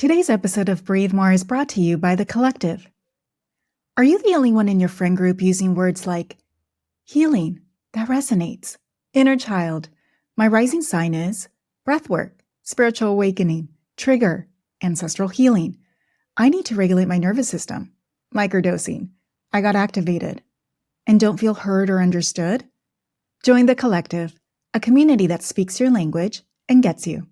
Today's episode of Breathe More is brought to you by The Collective. Are you the only one in your friend group using words like healing? That resonates. Inner child. My rising sign is breathwork, spiritual awakening, trigger, ancestral healing. I need to regulate my nervous system. Microdosing. I got activated. And don't feel heard or understood? Join The Collective, a community that speaks your language and gets you.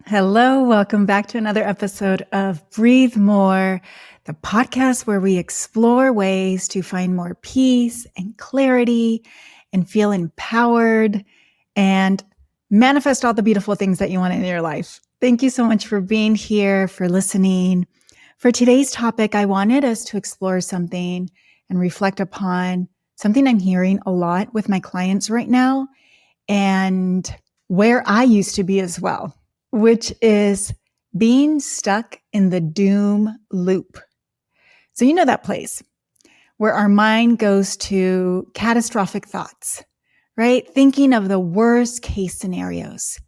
Hello, welcome back to another episode of Breathe More, the podcast where we explore ways to find more peace and clarity and feel empowered and manifest all the beautiful things that you want in your life. Thank you so much for being here, for listening. For today's topic, I wanted us to explore something and reflect upon something I'm hearing a lot with my clients right now and where I used to be as well, which is being stuck in the doom loop. So you know that place where our mind goes to catastrophic thoughts, right? Thinking of the worst case scenarios.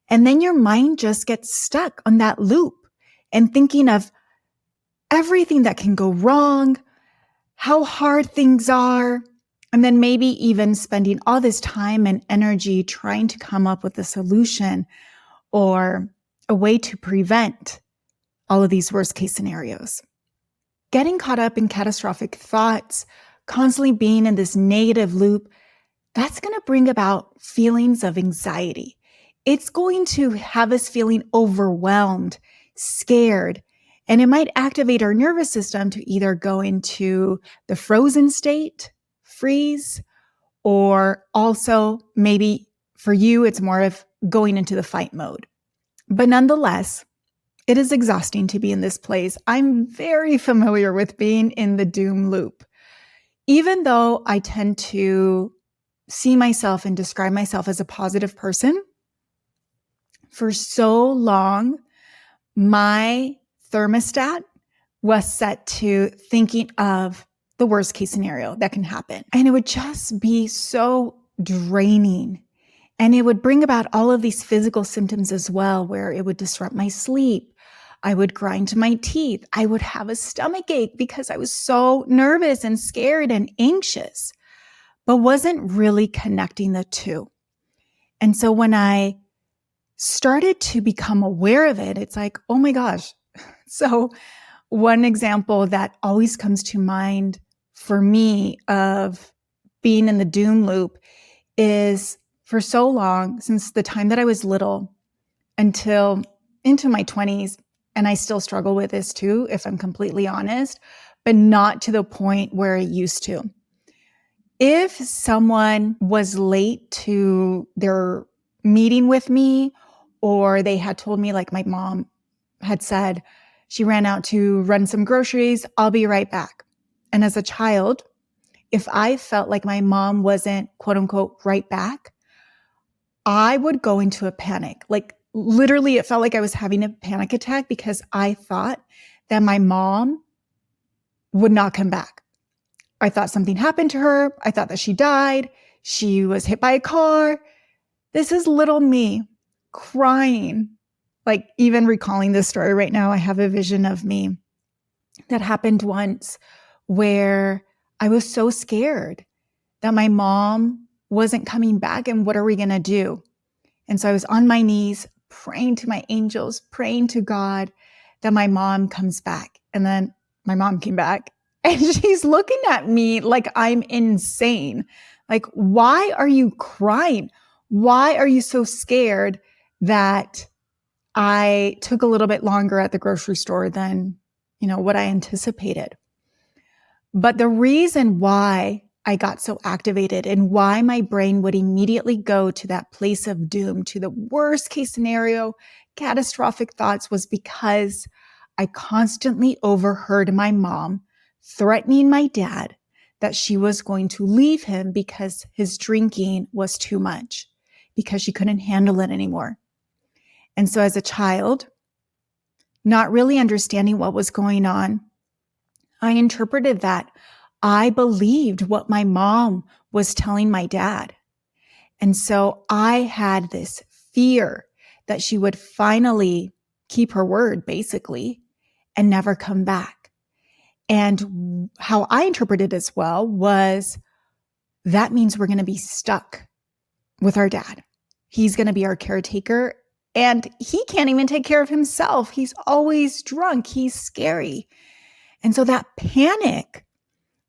And then your mind just gets stuck on that loop and thinking of everything that can go wrong, how hard things are, and then maybe even spending all this time and energy trying to come up with a solution or a way to prevent all of these worst case scenarios. Getting caught up in catastrophic thoughts, constantly being in this negative loop, that's going to bring about feelings of anxiety. It's going to have us feeling overwhelmed, scared, and it might activate our nervous system to either go into the frozen state, freeze, or also maybe for you, it's more of going into the fight mode. But nonetheless, it is exhausting to be in this place. I'm very familiar with being in the doom loop. Even though I tend to see myself and describe myself as a positive person, for so long, my thermostat was set to thinking of the worst case scenario that can happen. And it would just be so draining. And it would bring about all of these physical symptoms as well, where it would disrupt my sleep. I would grind my teeth. I would have a stomach ache because I was so nervous and scared and anxious, but wasn't really connecting the two. And so when I started to become aware of it, it's like, oh my gosh. So one example that always comes to mind for me of being in the doom loop is for so long, since the time that I was little until into my 20s, and I still struggle with this too, if I'm completely honest, but not to the point where I used to. If someone was late to their meeting with me, or they had told me, like my mom had said, she ran out to run some groceries, I'll be right back. And as a child, if I felt like my mom wasn't quote unquote right back, I would go into a panic. Like literally, it felt like I was having a panic attack because I thought that my mom would not come back. I thought something happened to her. I thought that she died. She was hit by a car. This is little me crying. Like even recalling this story right now, I have a vision of me that happened once where I was so scared that my mom wasn't coming back and what are we going to do? And so I was on my knees praying to my angels, praying to God that my mom comes back. And then my mom came back and she's looking at me like I'm insane. Like, why are you crying? Why are you so scared that I took a little bit longer at the grocery store than, what I anticipated? But the reason why I got so activated and why my brain would immediately go to that place of doom, to the worst case scenario, catastrophic thoughts, was because I constantly overheard my mom threatening my dad that she was going to leave him because his drinking was too much, because she couldn't handle it anymore. And so as a child, not really understanding what was going on, I interpreted that I believed what my mom was telling my dad. And so I had this fear that she would finally keep her word, basically, and never come back. And how I interpreted it as well was that means we're going to be stuck with our dad. He's going to be our caretaker, and he can't even take care of himself. He's always drunk. He's scary. And so that panic,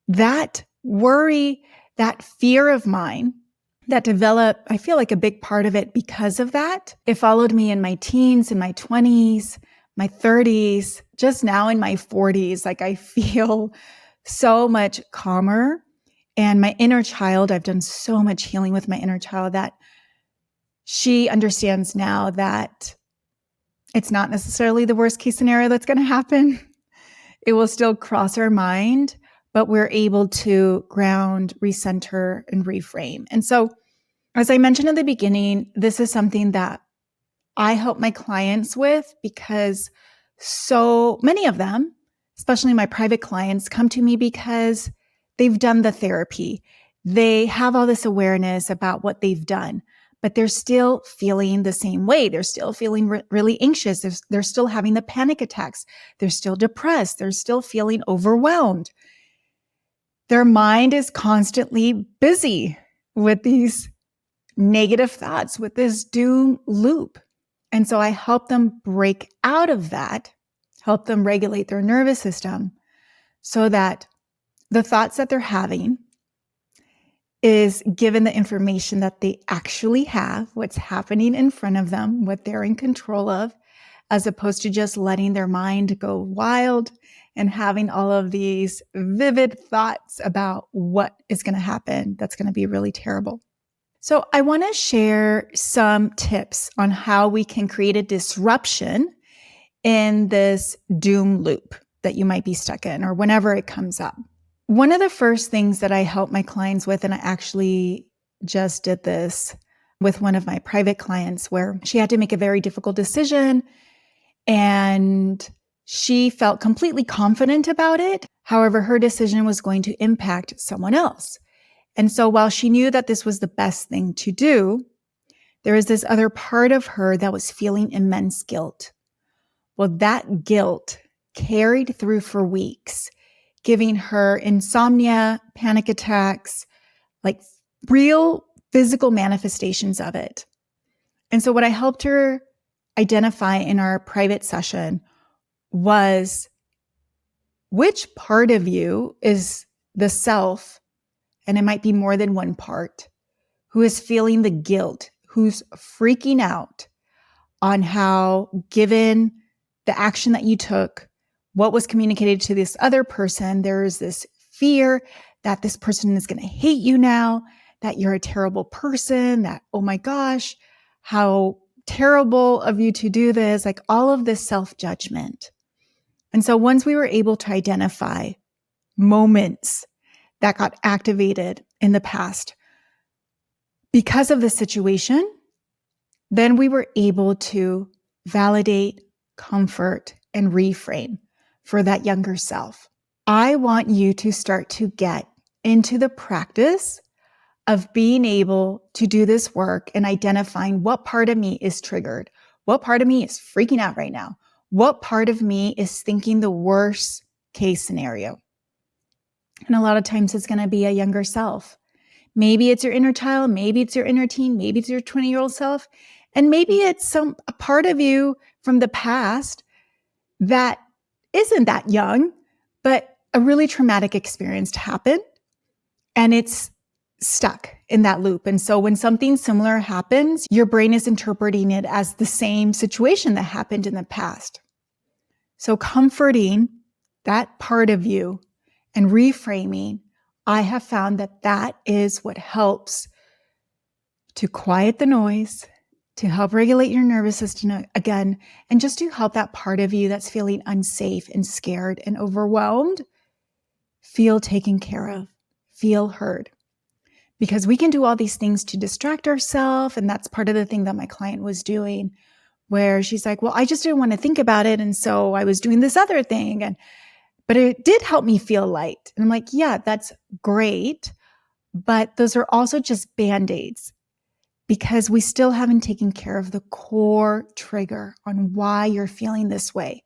that worry, that fear of mine that developed, I feel like a big part of it because of that. It followed me in my teens, in my 20s, my 30s, just now in my 40s. Like I feel so much calmer. And my inner child, I've done so much healing with my inner child that she understands now that it's not necessarily the worst case scenario that's going to happen. It will still cross our mind, but we're able to ground, recenter, and reframe. And so, as I mentioned in the beginning, this is something that I help my clients with because so many of them, especially my private clients, come to me because they've done the therapy. They have all this awareness about what they've done, but they're still feeling the same way. They're still feeling really anxious. They're still having the panic attacks. They're still depressed. They're still feeling overwhelmed. Their mind is constantly busy with these negative thoughts, with this doom loop. And so I help them break out of that, help them regulate their nervous system so that the thoughts that they're having is given the information that they actually have, what's happening in front of them, what they're in control of, as opposed to just letting their mind go wild and having all of these vivid thoughts about what is going to happen that's going to be really terrible. So I want to share some tips on how we can create a disruption in this doom loop that you might be stuck in or whenever it comes up. One of the first things that I help my clients with, and I actually just did this with one of my private clients where she had to make a very difficult decision and she felt completely confident about it. However, her decision was going to impact someone else. And so while she knew that this was the best thing to do, there was this other part of her that was feeling immense guilt. Well, that guilt carried through for weeks, giving her insomnia, panic attacks, like real physical manifestations of it. And so what I helped her identify in our private session was which part of you is the self, and it might be more than one part, who is feeling the guilt, who's freaking out on how, given the action that you took, what was communicated to this other person, there is this fear that this person is going to hate you now, that you're a terrible person, that, oh my gosh, how terrible of you to do this, like all of this self-judgment. And so once we were able to identify moments that got activated in the past because of the situation, then we were able to validate, comfort, and reframe for that younger self. I want you to start to get into the practice of being able to do this work and identifying what part of me is triggered, what part of me is freaking out right now, what part of me is thinking the worst case scenario. And a lot of times it's going to be a younger self. Maybe it's your inner child, maybe it's your inner teen, maybe it's your 20-year-old self, and maybe it's a part of you from the past that isn't that young, but a really traumatic experience happened and it's stuck in that loop. And so when something similar happens, your brain is interpreting it as the same situation that happened in the past. So comforting that part of you and reframing, I have found that that is what helps to quiet the noise, to help regulate your nervous system again, and just to help that part of you that's feeling unsafe and scared and overwhelmed feel taken care of, feel heard. Because we can do all these things to distract ourselves, and that's part of the thing that my client was doing, where she's like, well, I just didn't want to think about it, and so I was doing this other thing, but it did help me feel light. And I'm like, yeah, that's great, but those are also just Band-Aids. because we still haven't taken care of the core trigger on why you're feeling this way.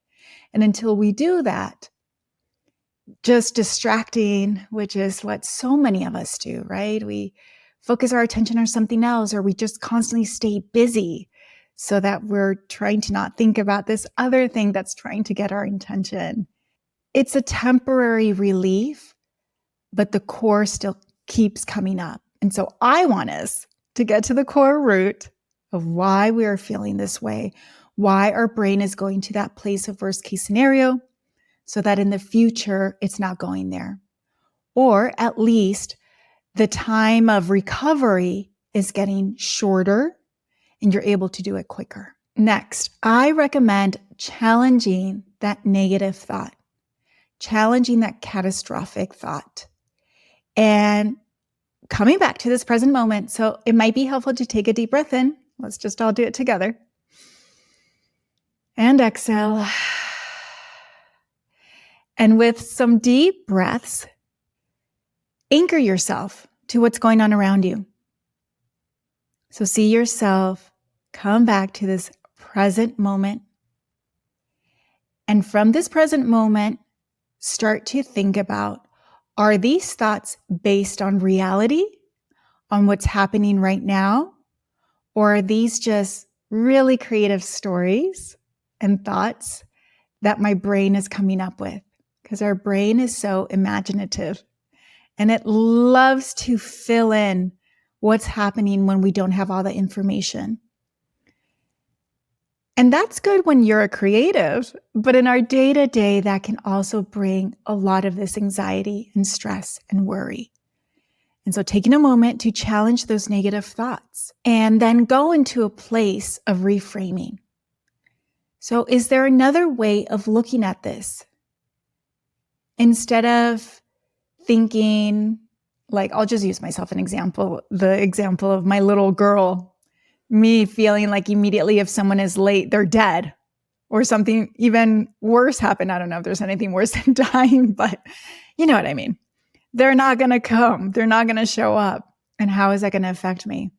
And until we do that, just distracting, which is what so many of us do, right? We focus our attention on something else, or we just constantly stay busy so that we're trying to not think about this other thing that's trying to get our attention. It's a temporary relief, but the core still keeps coming up. And so I want us to get to the core root of why we are feeling this way, why our brain is going to that place of worst case scenario, so that in the future, it's not going there. Or at least the time of recovery is getting shorter and you're able to do it quicker. Next, I recommend challenging that negative thought, challenging that catastrophic thought, and coming back to this present moment. So it might be helpful to take a deep breath in. Let's just all do it together. And exhale. And with some deep breaths, anchor yourself to what's going on around you. So see yourself come back to this present moment. And from this present moment, start to think about, are these thoughts based on reality, on what's happening right now? Or are these just really creative stories and thoughts that my brain is coming up with? Because our brain is so imaginative and it loves to fill in what's happening when we don't have all the information. And that's good when you're a creative, but in our day-to-day, that can also bring a lot of this anxiety and stress and worry. And so taking a moment to challenge those negative thoughts and then go into a place of reframing. So is there another way of looking at this? Instead of thinking, like, I'll just use myself an example, the example of my little girl, me feeling like immediately if someone is late, they're dead, or something even worse happened. I don't know if there's anything worse than dying, but you know what I mean. They're not going to come. They're not going to show up. And how is that going to affect me?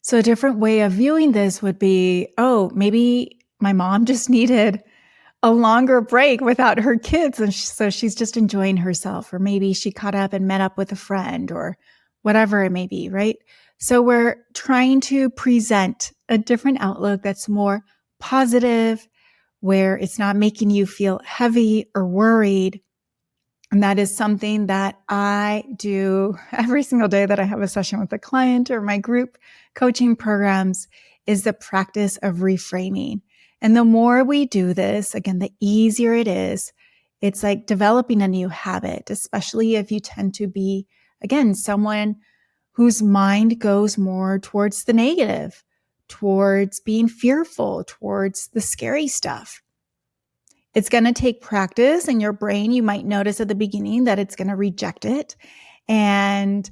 So a different way of viewing this would be, oh, maybe my mom just needed a longer break without her kids. And so she's just enjoying herself, or maybe she caught up and met up with a friend, or whatever it may be, right? So we're trying to present a different outlook that's more positive, where it's not making you feel heavy or worried. And that is something that I do every single day that I have a session with a client or my group coaching programs, is the practice of reframing. And the more we do this, again, the easier it is. It's like developing a new habit, especially if you tend to be, again, someone whose mind goes more towards the negative, towards being fearful, towards the scary stuff. It's going to take practice, and your brain, you might notice at the beginning that it's going to reject it and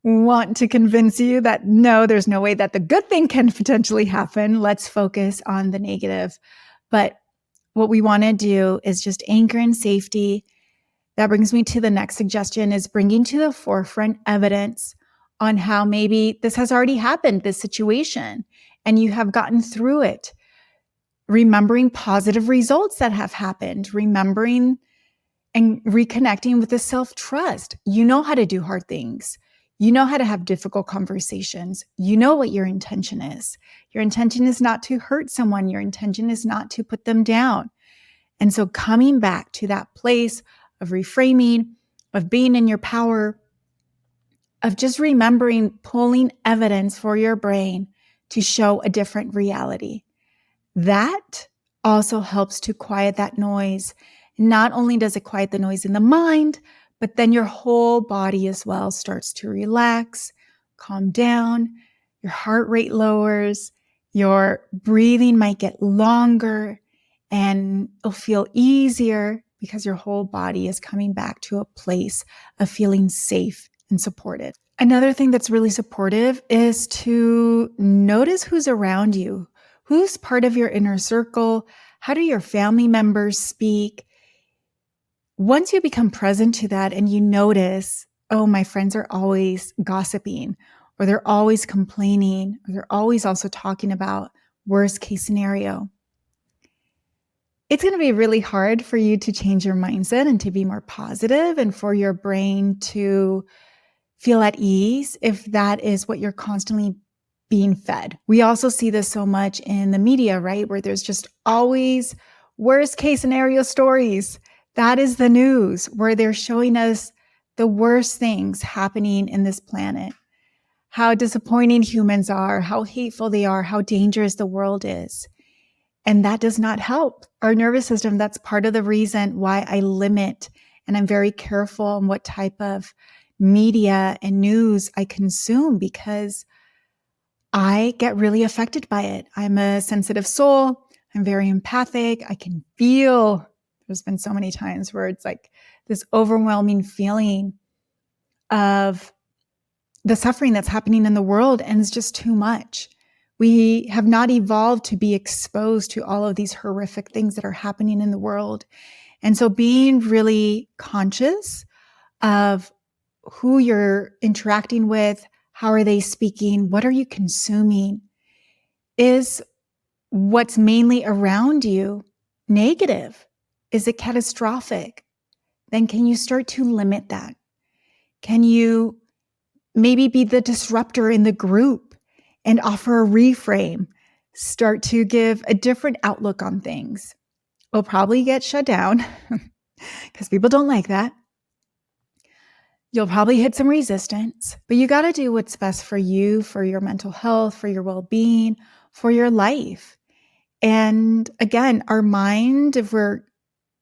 want to convince you that no, there's no way that the good thing can potentially happen. Let's focus on the negative. But what we want to do is just anchor in safety. That brings me to the next suggestion, is bringing to the forefront evidence on how maybe this has already happened, this situation, and you have gotten through it. Remembering positive results that have happened, remembering and reconnecting with the self-trust. You know how to do hard things. You know how to have difficult conversations. You know what your intention is. Your intention is not to hurt someone. Your intention is not to put them down. And so coming back to that place of reframing, of being in your power, of just remembering, pulling evidence for your brain to show a different reality. That also helps to quiet that noise. Not only does it quiet the noise in the mind, but then your whole body as well starts to relax, calm down, your heart rate lowers, your breathing might get longer, and it'll feel easier because your whole body is coming back to a place of feeling safe and supported. Another thing that's really supportive is to notice who's around you. Who's part of your inner circle? How do your family members speak? Once you become present to that and you notice, oh, my friends are always gossiping, or they're always complaining, or they're always also talking about worst case scenario. It's going to be really hard for you to change your mindset and to be more positive and for your brain to feel at ease if that is what you're constantly being fed. We also see this so much in the media, right? Where there's just always worst case scenario stories. That is the news, where they're showing us the worst things happening in this planet, how disappointing humans are, how hateful they are, how dangerous the world is. And that does not help our nervous system. That's part of the reason why I limit and I'm very careful on what type of media and news I consume, because I get really affected by it. I'm a sensitive soul. I'm very empathic. I can feel, there's been so many times where it's like this overwhelming feeling of the suffering that's happening in the world, and it's just too much. We have not evolved to be exposed to all of these horrific things that are happening in the world. And so being really conscious of who you're interacting with, how are they speaking, what are you consuming, is what's mainly around you negative? Is it catastrophic? Then can you start to limit that? Can you maybe be the disruptor in the group and offer a reframe? Start to give a different outlook on things. We'll probably get shut down because people don't like that. You'll probably hit some resistance, but you got to do what's best for you, for your mental health, for your well-being, for your life. And again, our mind, if we're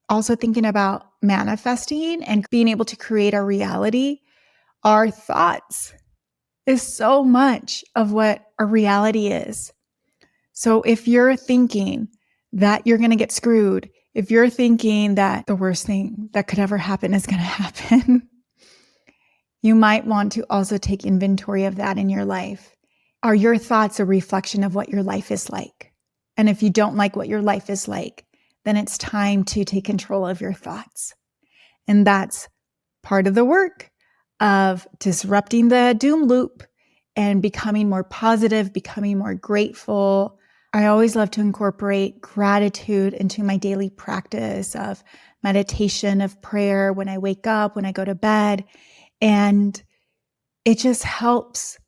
also thinking about manifesting and being able to create our reality, our thoughts is so much of what our reality is. So if you're thinking that you're going to get screwed, if you're thinking that the worst thing that could ever happen is going to happen, you might want to also take inventory of that in your life. Are your thoughts a reflection of what your life is like? And if you don't like what your life is like, then it's time to take control of your thoughts. And that's part of the work of disrupting the doom loop and becoming more positive, becoming more grateful. I always love to incorporate gratitude into my daily practice of meditation, of prayer, when I wake up, when I go to bed. And it just helps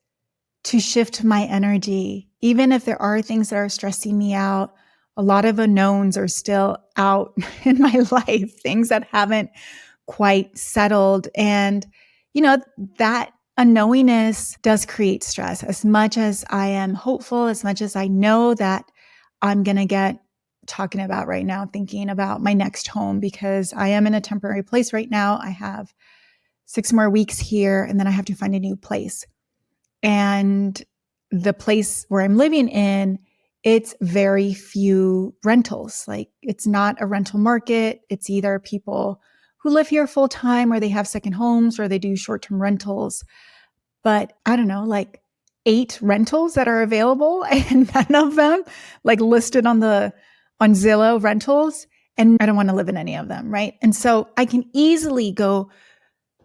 to shift my energy. Even if there are things that are stressing me out, a lot of unknowns are still out in my life, things that haven't quite settled. And, that unknowingness does create stress. As much as I am hopeful, as much as I know that I'm going to get talking about right now, thinking about my next home, because I am in a temporary place right now. I have 6 more weeks here, and then I have to find a new place. And the place where I'm living in, it's very few rentals. Like, it's not a rental market. It's either people who live here full time, or they have second homes, or they do short-term rentals. But I don't know, like 8 rentals that are available, and none of them like listed on Zillow rentals. And I don't want to live in any of them, right? And so I can easily go,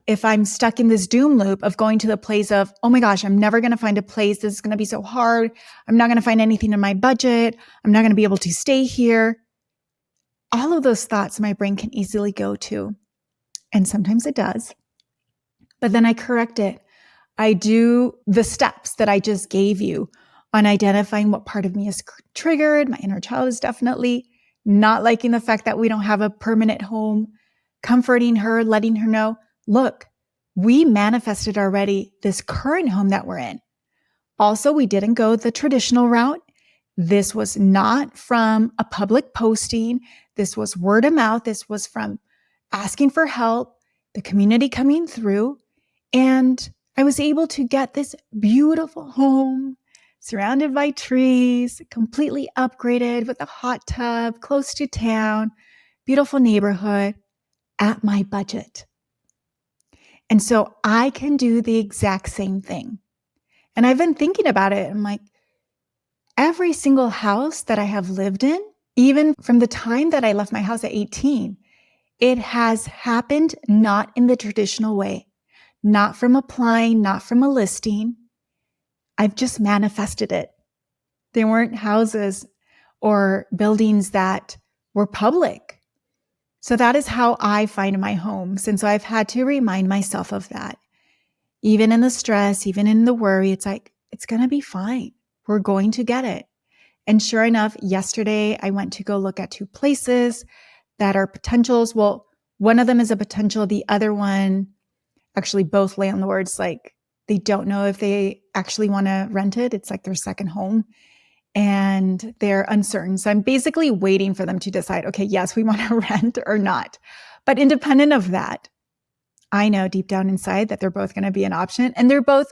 if I'm stuck in this doom loop of going to the place of, oh my gosh, I'm never going to find a place. This is going to be so hard. I'm not going to find anything in my budget. I'm not going to be able to stay here. All of those thoughts my brain can easily go to. And sometimes it does. But then I correct it. I do the steps that I just gave you on identifying what part of me is triggered. My inner child is definitely not liking the fact that we don't have a permanent home, comforting her, letting her know, look, we manifested already this current home that we're in. Also, we didn't go the traditional route. This was not from a public posting. This was word of mouth. This was from asking for help, the community coming through. And I was able to get this beautiful home surrounded by trees, completely upgraded with a hot tub, close to town, beautiful neighborhood at my budget. And so I can do the exact same thing. And I've been thinking about it. I'm like, every single house that I have lived in, even from the time that I left my house at 18, it has happened not in the traditional way, not from applying, not from a listing. I've just manifested it. They weren't houses or buildings that were public. So that is how I find my homes. And so I've had to remind myself of that. Even in the stress, even in the worry, it's like, it's going to be fine. We're going to get it. And sure enough, yesterday I went to go look at 2 places that are potentials. Well, one of them is a potential. The other one, actually both landlords, like they don't know if they actually want to rent it. It's like their second home and they're uncertain. So I'm basically waiting for them to decide, okay, yes, we want to rent or not. But independent of that, I know deep down inside that they're both going to be an option and they're both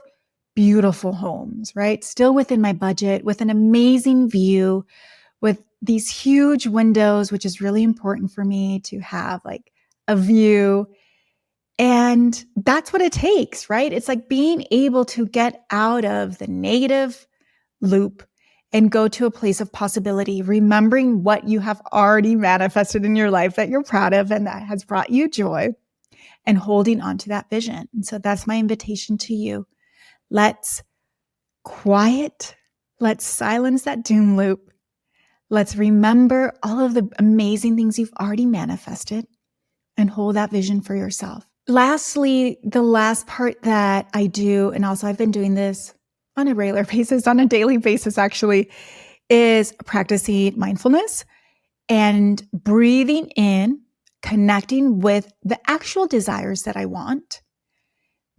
beautiful homes, right? Still within my budget, with an amazing view, with these huge windows, which is really important for me to have like a view. And that's what it takes, right? It's like being able to get out of the negative loop and go to a place of possibility, remembering what you have already manifested in your life that you're proud of and that has brought you joy, and holding on to that vision. And so that's my invitation to you. Let's quiet, let's silence that doom loop. Let's remember all of the amazing things you've already manifested and hold that vision for yourself. Lastly, the last part that I do, and also I've been doing this on a regular basis, on a daily basis actually, is practicing mindfulness and breathing in, connecting with the actual desires that I want,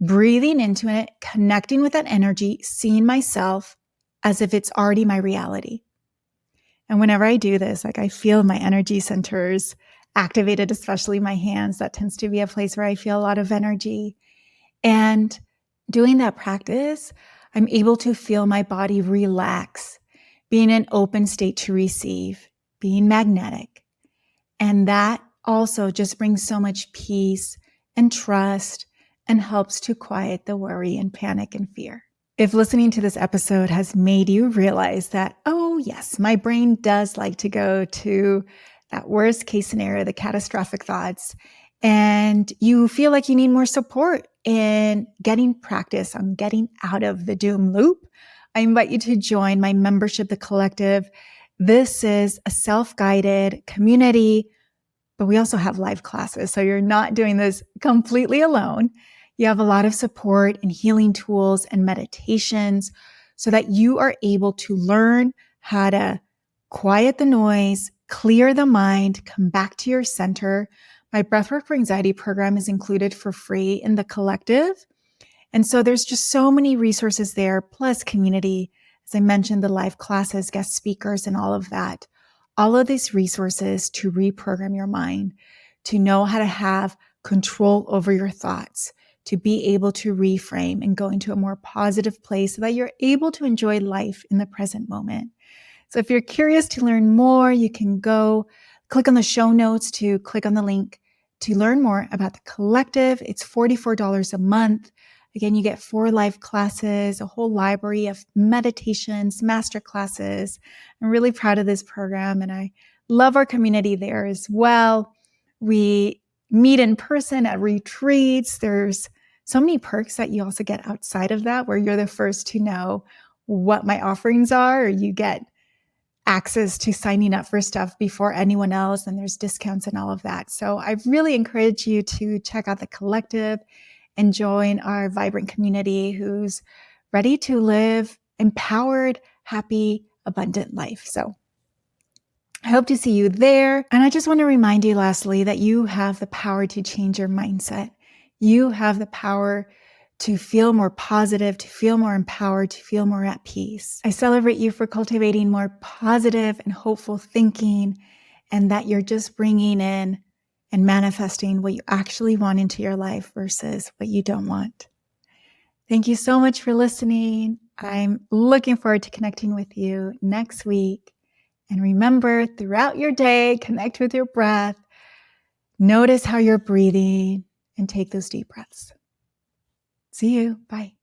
breathing into it, connecting with that energy, seeing myself as if it's already my reality. And whenever I do this, like I feel my energy centers activated, especially my hands. That tends to be a place where I feel a lot of energy. And doing that practice, I'm able to feel my body relax, being in an open state to receive, being magnetic. And that also just brings so much peace and trust and helps to quiet the worry and panic and fear. If listening to this episode has made you realize that, oh yes, my brain does like to go to that worst case scenario, the catastrophic thoughts, and you feel like you need more support in getting practice on getting out of the doom loop, I invite you to join my membership, The Collective. This is a self-guided community, but we also have live classes. So you're not doing this completely alone. You have a lot of support and healing tools and meditations so that you are able to learn how to quiet the noise, clear the mind, come back to your center. My Breathwork for Anxiety program is included for free in The Collective. And so there's just so many resources there, plus community. As I mentioned, the live classes, guest speakers, and all of that. All of these resources to reprogram your mind, to know how to have control over your thoughts, to be able to reframe and go into a more positive place so that you're able to enjoy life in the present moment. So if you're curious to learn more, you can go click on the show notes to click on the link to learn more about The Collective. It's $44 a month. Again, you get 4 live classes, a whole library of meditations, master classes. I'm really proud of this program and I love our community there as well. We meet in person at retreats. There's so many perks that you also get outside of that, where you're the first to know what my offerings are, or you get access to signing up for stuff before anyone else, and there's discounts and all of that. So I really encourage you to check out The Collective and join our vibrant community who's ready to live empowered, happy, abundant life. So I hope to see you there. And I just want to remind you lastly that you have the power to change your mindset. You have the power to feel more positive, to feel more empowered, to feel more at peace. I celebrate you for cultivating more positive and hopeful thinking, and that you're just bringing in and manifesting what you actually want into your life versus what you don't want. Thank you so much for listening. I'm looking forward to connecting with you next week. And remember, throughout your day, connect with your breath. Notice how you're breathing and take those deep breaths. See you. Bye.